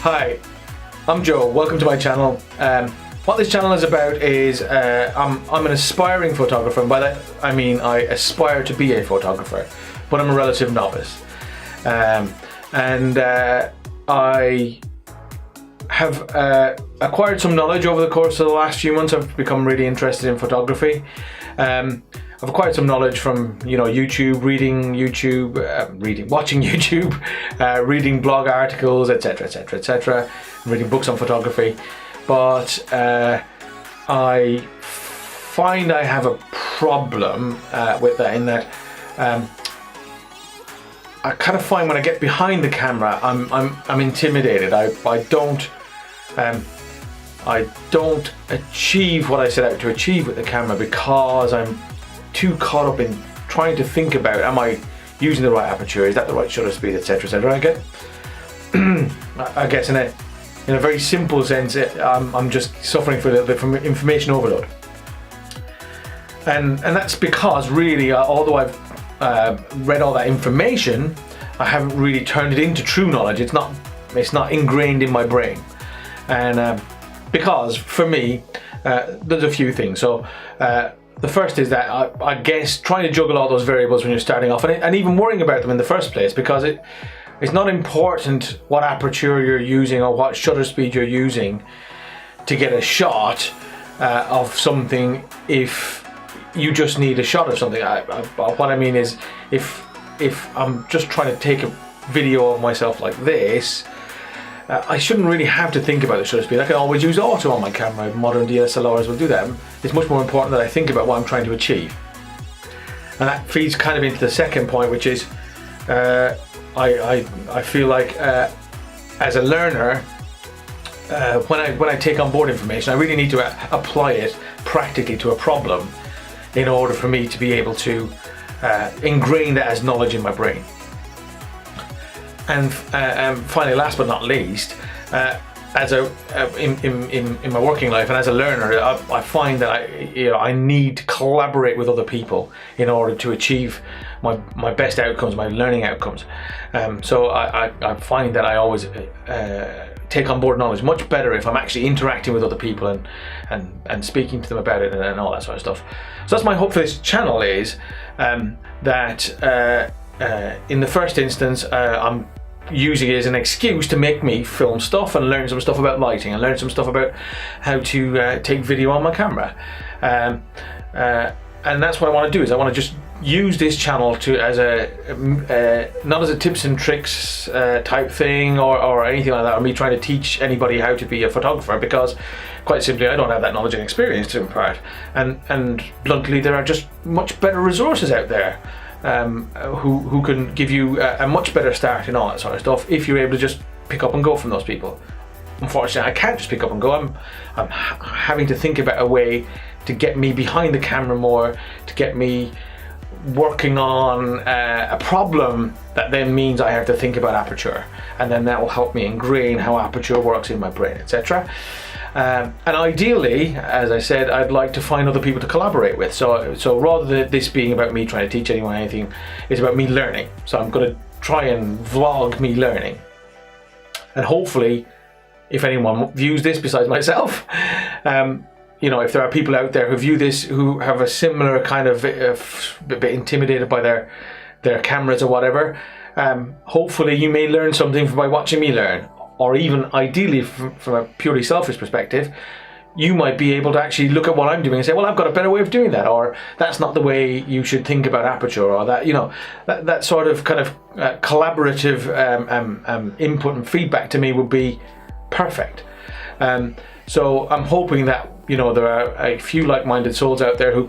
Hi, I'm Joe. Welcome to my channel. What this channel is about is I'm an aspiring photographer, and by that I mean I aspire to be a photographer, but I'm a relative novice. I have acquired some knowledge over the course of the last few months. I've become really interested in photography. I've acquired some knowledge from YouTube, watching YouTube, reading blog articles, etc, etc, etc, reading books on photography. But I find I have a problem with that, in that I kind of find when I get behind the camera, I'm intimidated. I don't achieve what I set out to achieve with the camera because I'm too caught up in trying to think about, am I using the right aperture, is that the right shutter speed, etc, etc. I guess in a very simple sense, I'm just suffering for a little bit from information overload, and that's because really, although I've read all that information, I haven't really turned it into true knowledge. It's not ingrained in my brain, and because for me, there's a few things. So the first is that I guess trying to juggle all those variables when you're starting off, and even worrying about them in the first place, because it's not important what aperture you're using or what shutter speed you're using to get a shot of something if you just need a shot of something. What I mean is, if I'm just trying to take a video of myself like this, I shouldn't really have to think about the shutter speed. I can always use auto on my camera. Modern DSLRs will do that. It's much more important that I think about what I'm trying to achieve. And that feeds kind of into the second point, which is I feel like as a learner, when I take on board information, I really need to apply it practically to a problem in order for me to be able to ingrain that as knowledge in my brain. And finally, last but not least, in my working life and as a learner, I find that I need to collaborate with other people in order to achieve my best outcomes, my learning outcomes. So I find that I always take on board knowledge much better if I'm actually interacting with other people and speaking to them about it and all that sort of stuff. So that's my hope for this channel, is that in the first instance, I'm using it as an excuse to make me film stuff and learn some stuff about lighting and learn some stuff about how to take video on my camera. And that's what I want to do, is I want to just use this channel to not as a tips and tricks type thing or anything like that, or me trying to teach anybody how to be a photographer, because quite simply I don't have that knowledge and experience to impart, and bluntly, there are just much better resources out there who can give you a much better start in all that sort of stuff if you're able to just pick up and go from those people. Unfortunately, I can't just pick up and go. I'm having to think about a way to get me behind the camera more, to get me working on a problem that then means I have to think about aperture, and then that will help me ingrain how aperture works in my brain, etc. And ideally, as I said, I'd like to find other people to collaborate with. So rather than this being about me trying to teach anyone anything, it's about me learning. So I'm going to try and vlog me learning. And hopefully, if anyone views this besides myself, if there are people out there who view this who have a similar kind of a bit intimidated by their cameras or whatever, hopefully you may learn something by watching me learn. Or even ideally, from a purely selfish perspective, you might be able to actually look at what I'm doing and say, well, I've got a better way of doing that, or that's not the way you should think about aperture, or that, that sort of kind of collaborative input and feedback to me would be perfect. So I'm hoping that there are a few like-minded souls out there who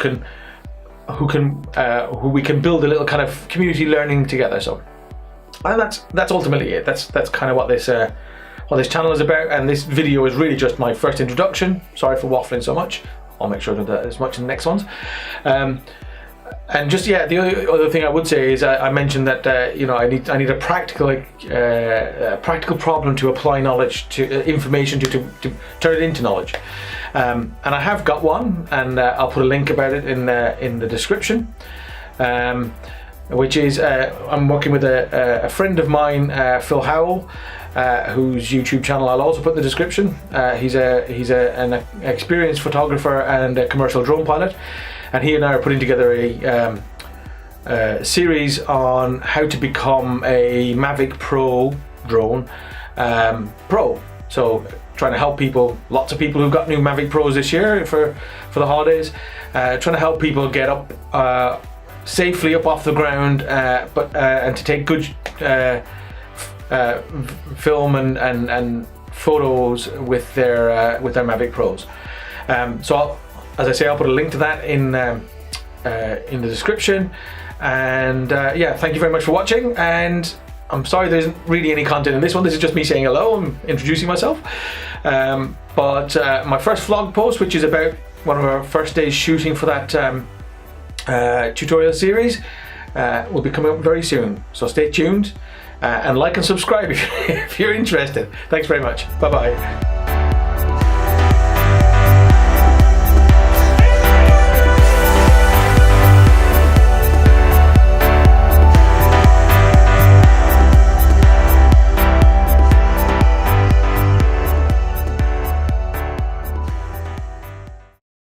we can build a little kind of community learning together. So And that's ultimately it. That's kind of what this channel is about, and this video is really just my first introduction. Sorry for waffling so much. I'll make sure to do that as much in the next ones. And just, yeah, the other thing I would say is I mentioned that you know, I need a practical problem to apply knowledge to information to turn it into knowledge. And I have got one, and I'll put a link about it in the description. Which is I'm working with a friend of mine, Phil Howell, whose YouTube channel I'll also put in the description. He's an experienced photographer and a commercial drone pilot, and he and I are putting together a series on how to become a Mavic Pro drone pro. So trying to help people, lots of people who got new Mavic Pros this year for the holidays, trying to help people get up safely up off the ground, and to take good film and photos with their Mavic Pros. So as I say, I'll put a link to that in the description. And yeah, thank you very much for watching. And I'm sorry there isn't really any content in this one. This is just me saying hello and introducing myself. But my first vlog post, which is about one of our first days shooting for that tutorial series, will be coming up very soon, so stay tuned, and like and subscribe if you're interested. Thanks very much. Bye bye.